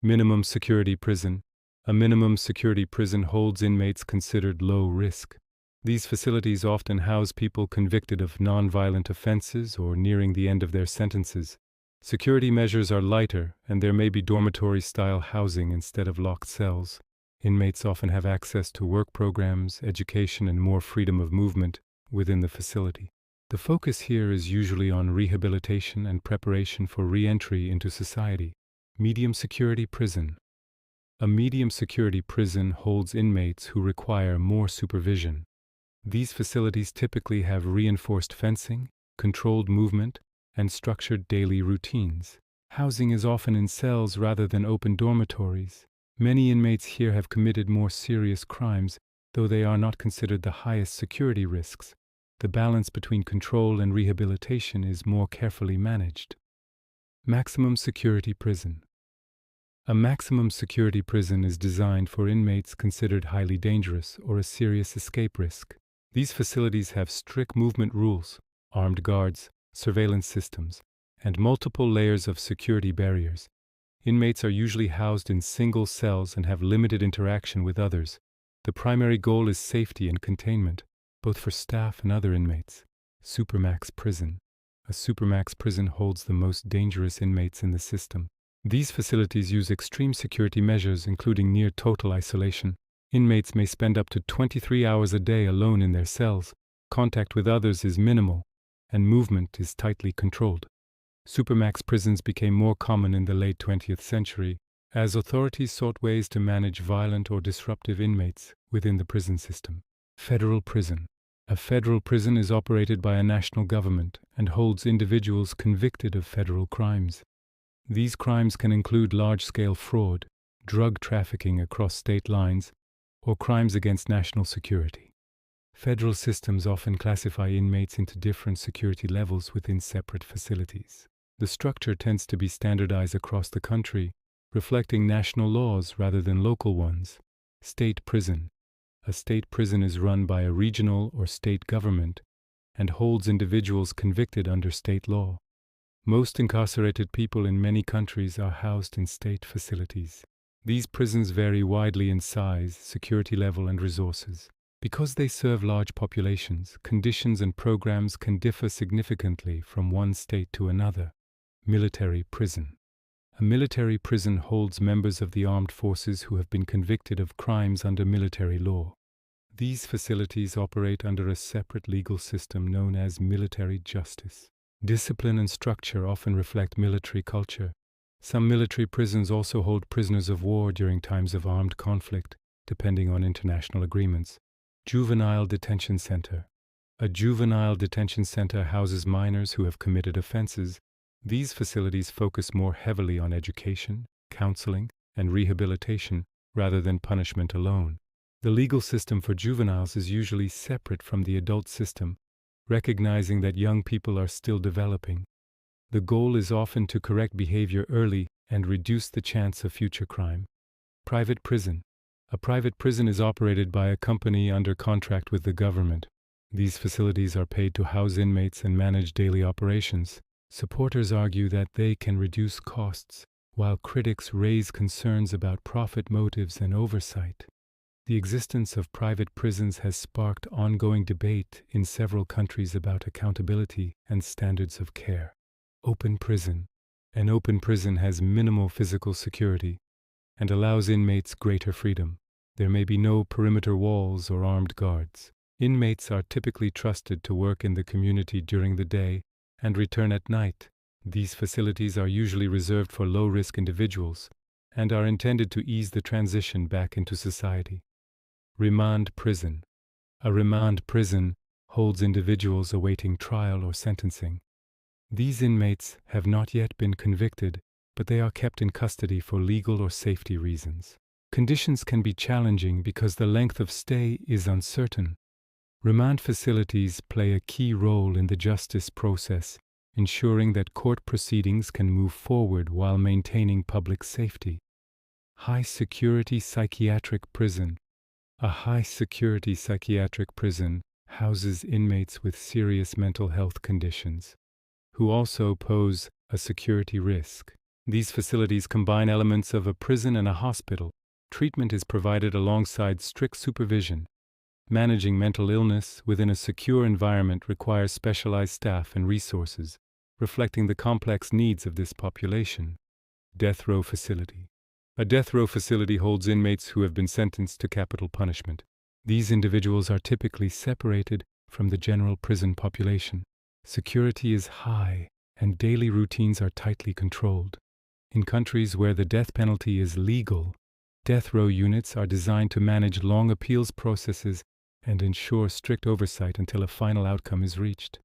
Minimum security prison. A minimum security prison holds inmates considered low risk. These facilities often house people convicted of nonviolent offenses or nearing the end of their sentences. Security measures are lighter, and there may be dormitory-style housing instead of locked cells. Inmates often have access to work programs, education, and more freedom of movement within the facility. The focus here is usually on rehabilitation and preparation for re-entry into society. Medium security prison. A medium security prison holds inmates who require more supervision. These facilities typically have reinforced fencing, controlled movement, and structured daily routines. Housing is often in cells rather than open dormitories. Many inmates here have committed more serious crimes, though they are not considered the highest security risks. The balance between control and rehabilitation is more carefully managed. Maximum security prison. A maximum security prison is designed for inmates considered highly dangerous or a serious escape risk. These facilities have strict movement rules, armed guards, surveillance systems, and multiple layers of security barriers. Inmates are usually housed in single cells and have limited interaction with others. The primary goal is safety and containment, both for staff and other inmates. Supermax prison. A Supermax prison holds the most dangerous inmates in the system. These facilities use extreme security measures, including near total isolation. Inmates may spend up to 23 hours a day alone in their cells. Contact with others is minimal, and movement is tightly controlled. Supermax prisons became more common in the late 20th century as authorities sought ways to manage violent or disruptive inmates within the prison system. Federal prison. A federal prison is operated by a national government and holds individuals convicted of federal crimes. These crimes can include large-scale fraud, drug trafficking across state lines, or crimes against national security. Federal systems often classify inmates into different security levels within separate facilities. The structure tends to be standardized across the country, reflecting national laws rather than local ones. State prison. A state prison is run by a regional or state government and holds individuals convicted under state law. Most incarcerated people in many countries are housed in state facilities. These prisons vary widely in size, security level, and resources. Because they serve large populations, conditions and programs can differ significantly from one state to another. Military prison. A military prison holds members of the armed forces who have been convicted of crimes under military law. These facilities operate under a separate legal system known as military justice. Discipline and structure often reflect military culture. Some military prisons also hold prisoners of war during times of armed conflict, depending on international agreements. Juvenile Detention Center. A juvenile detention center houses minors who have committed offenses. These facilities focus more heavily on education, counseling, and rehabilitation rather than punishment alone. The legal system for juveniles is usually separate from the adult system, recognizing that young people are still developing. The goal is often to correct behavior early and reduce the chance of future crime. Private prison. A private prison is operated by a company under contract with the government. These facilities are paid to house inmates and manage daily operations. Supporters argue that they can reduce costs, while critics raise concerns about profit motives and oversight. The existence of private prisons has sparked ongoing debate in several countries about accountability and standards of care. Open prison. An open prison has minimal physical security and allows inmates greater freedom. There may be no perimeter walls or armed guards. Inmates are typically trusted to work in the community during the day and return at night. These facilities are usually reserved for low-risk individuals and are intended to ease the transition back into society. Remand prison. A remand prison holds individuals awaiting trial or sentencing. These inmates have not yet been convicted, but they are kept in custody for legal or safety reasons. Conditions can be challenging because the length of stay is uncertain. Remand facilities play a key role in the justice process, ensuring that court proceedings can move forward while maintaining public safety. High-security psychiatric prison. A high-security psychiatric prison houses inmates with serious mental health conditions, who also pose a security risk. These facilities combine elements of a prison and a hospital. Treatment is provided alongside strict supervision. Managing mental illness within a secure environment requires specialized staff and resources, reflecting the complex needs of this population. Death row facility. A death row facility holds inmates who have been sentenced to capital punishment. These individuals are typically separated from the general prison population. Security is high, and daily routines are tightly controlled. In countries where the death penalty is legal, death row units are designed to manage long appeals processes and ensure strict oversight until a final outcome is reached.